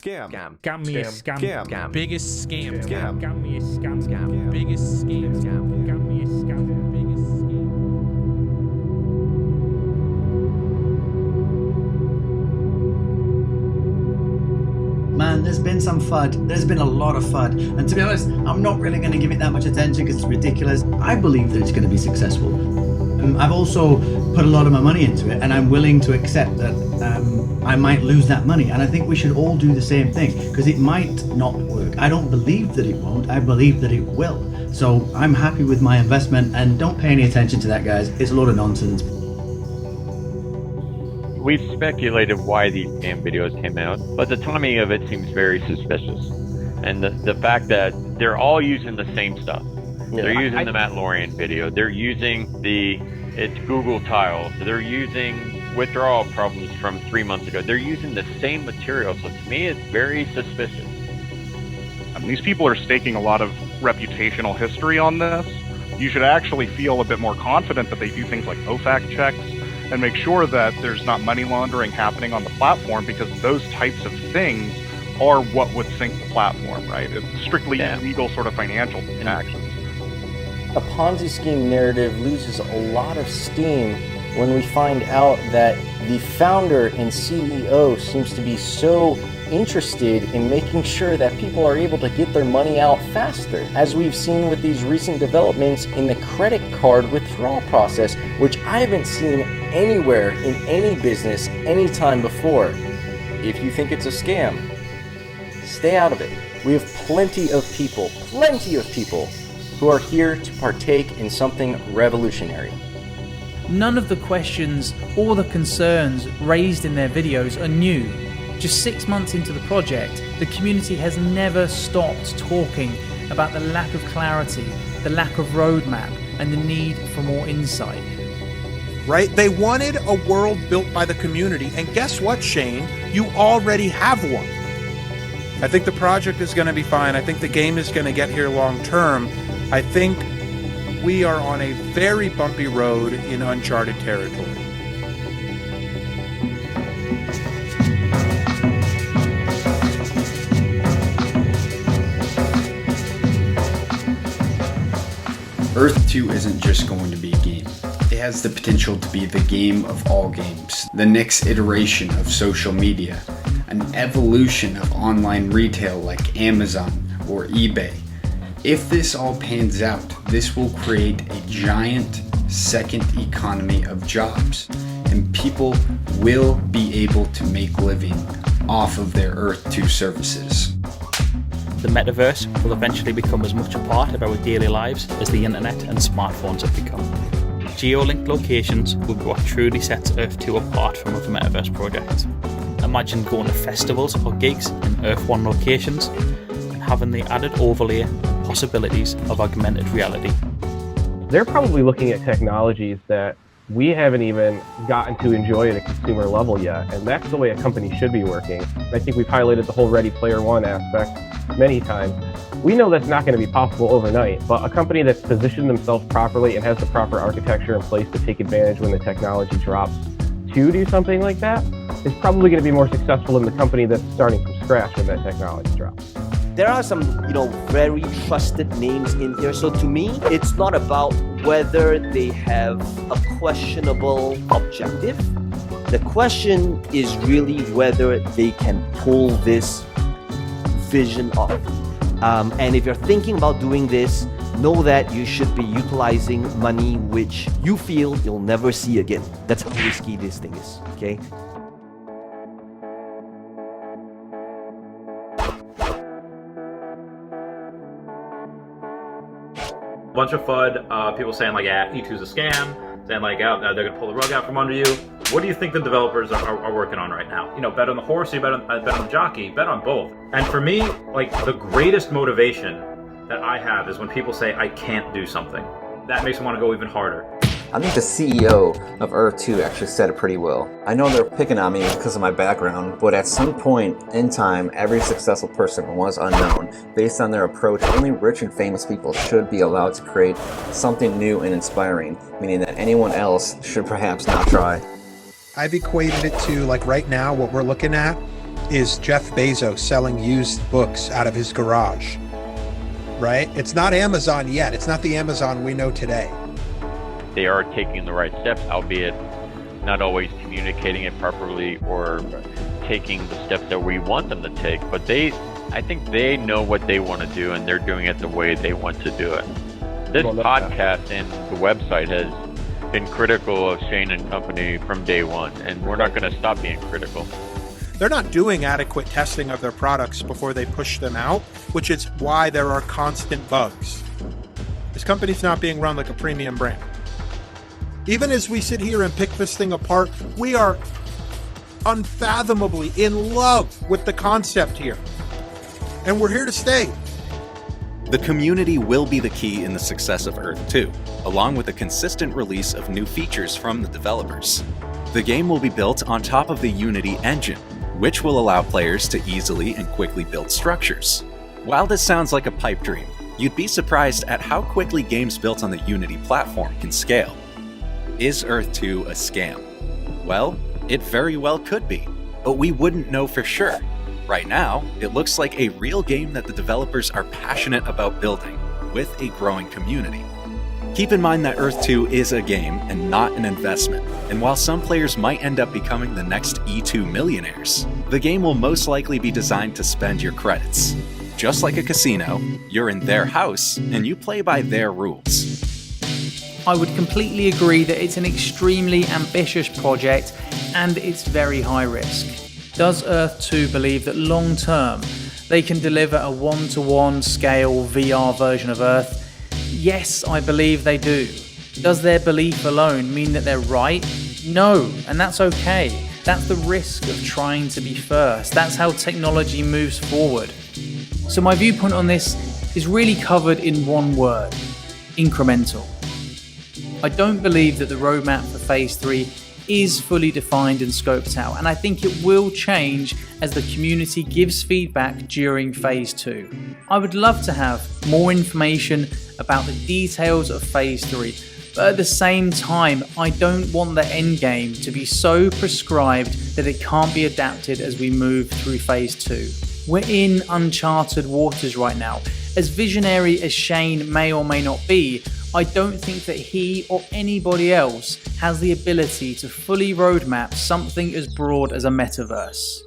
Scam. Got me a scam. Scam. Biggest scam. Scam. Got me a scam. Scam. Biggest scam. Got me a scam. Biggest scam. Man, there's been some FUD. There's been a lot of FUD. And to be honest, I'm not really going to give it that much attention because it's ridiculous. I believe that it's going to be successful. I've also put a lot of my money into it, and I'm willing to accept that I might lose that money. And I think we should all do the same thing because it might not work. I don't believe that it won't. I believe that it will. So I'm happy with my investment, and don't pay any attention to that, guys. It's a load of nonsense. We've speculated why these scam videos came out, but the timing of it seems very suspicious. And the fact that they're all using the same stuff. Yeah, they're using the Matt Lorian video. They're using it's Google tiles. They're using withdrawal problems from 3 months ago. They're using the same material. So to me, it's very suspicious. These people are staking a lot of reputational history on this. You should actually feel a bit more confident that they do things like OFAC checks and make sure that there's not money laundering happening on the platform, because those types of things are what would sink the platform, right? It's strictly illegal sort of financial actions. A Ponzi scheme narrative loses a lot of steam when we find out that the founder and CEO seems to be so interested in making sure that people are able to get their money out faster, as we've seen with these recent developments in the credit card withdrawal process, which I haven't seen anywhere in any business anytime before. If you think it's a scam, stay out of it. We have plenty of people who are here to partake in something revolutionary. None of the questions or the concerns raised in their videos are new. Just 6 months into the project, the community has never stopped talking about the lack of clarity, the lack of roadmap, and the need for more insight. Right? They wanted a world built by the community, and guess what, Shane? You already have one. I think the project is going to be fine. I think the game is going to get here long term. I think we are on a very bumpy road in uncharted territory. Earth 2 isn't just going to be a game. It has the potential to be the game of all games, the next iteration of social media, an evolution of online retail like Amazon or eBay. If this all pans out, this will create a giant second economy of jobs, and people will be able to make living off of their Earth 2 services. The metaverse will eventually become as much a part of our daily lives as the internet and smartphones have become. Geo-linked locations will be what truly sets Earth 2 apart from other metaverse projects. Imagine going to festivals or gigs in Earth 1 locations and having the added overlay and possibilities of augmented reality. They're probably looking at technologies that we haven't even gotten to enjoy at a consumer level yet, and that's the way a company should be working. I think we've highlighted the whole Ready Player One aspect many times. We know that's not going to be possible overnight, but a company that's positioned themselves properly and has the proper architecture in place to take advantage when the technology drops to do something like that is probably going to be more successful than the company that's starting from scratch when that technology drops. There are some, very trusted names in here. So to me, it's not about whether they have a questionable objective. The question is really whether they can pull this vision off. And if you're thinking about doing this, know that you should be utilizing money which you feel you'll never see again. That's how risky this thing is, okay? Bunch of FUD, people saying like, yeah, E2's a scam, saying like, they're gonna pull the rug out from under you. What do you think the developers are working on right now? Bet on the horse, or you bet on the jockey, bet on both. And for me, like, the greatest motivation that I have is when people say I can't do something. That makes me want to go even harder. I think the CEO of Earth 2 actually said it pretty well. I know they're picking on me because of my background, but at some point in time, every successful person was unknown. Based on their approach, only rich and famous people should be allowed to create something new and inspiring, meaning that anyone else should perhaps not try. I've equated it to, like, right now, what we're looking at is Jeff Bezos selling used books out of his garage, right? It's not Amazon yet. It's not the Amazon we know today. They are taking the right steps, albeit not always communicating it properly or taking the steps that we want them to take. But I think they know what they want to do, and they're doing it the way they want to do it. This podcast and the website has been critical of Shane and company from day one, and we're not going to stop being critical. They're not doing adequate testing of their products before they push them out, which is why there are constant bugs. This company's not being run like a premium brand. Even as we sit here and pick this thing apart, we are unfathomably in love with the concept here. And we're here to stay. The community will be the key in the success of Earth 2, along with a consistent release of new features from the developers. The game will be built on top of the Unity engine, which will allow players to easily and quickly build structures. While this sounds like a pipe dream, you'd be surprised at how quickly games built on the Unity platform can scale. Is Earth 2 a scam? Well, it very well could be, but we wouldn't know for sure. Right now, it looks like a real game that the developers are passionate about building, with a growing community. Keep in mind that Earth 2 is a game and not an investment, and while some players might end up becoming the next E2 millionaires, the game will most likely be designed to spend your credits. Just like a casino, you're in their house and you play by their rules. I would completely agree that it's an extremely ambitious project and it's very high risk. Does Earth 2 believe that long term they can deliver a one-to-one scale VR version of Earth? Yes, I believe they do. Does their belief alone mean that they're right? No, and that's okay. That's the risk of trying to be first. That's how technology moves forward. So my viewpoint on this is really covered in one word: incremental. I don't believe that the roadmap for Phase 3 is fully defined and scoped out, and I think it will change as the community gives feedback during Phase 2. I would love to have more information about the details of Phase 3, but at the same time, I don't want the endgame to be so prescribed that it can't be adapted as we move through Phase 2. We're in uncharted waters right now. As visionary as Shane may or may not be, I don't think that he or anybody else has the ability to fully roadmap something as broad as a metaverse.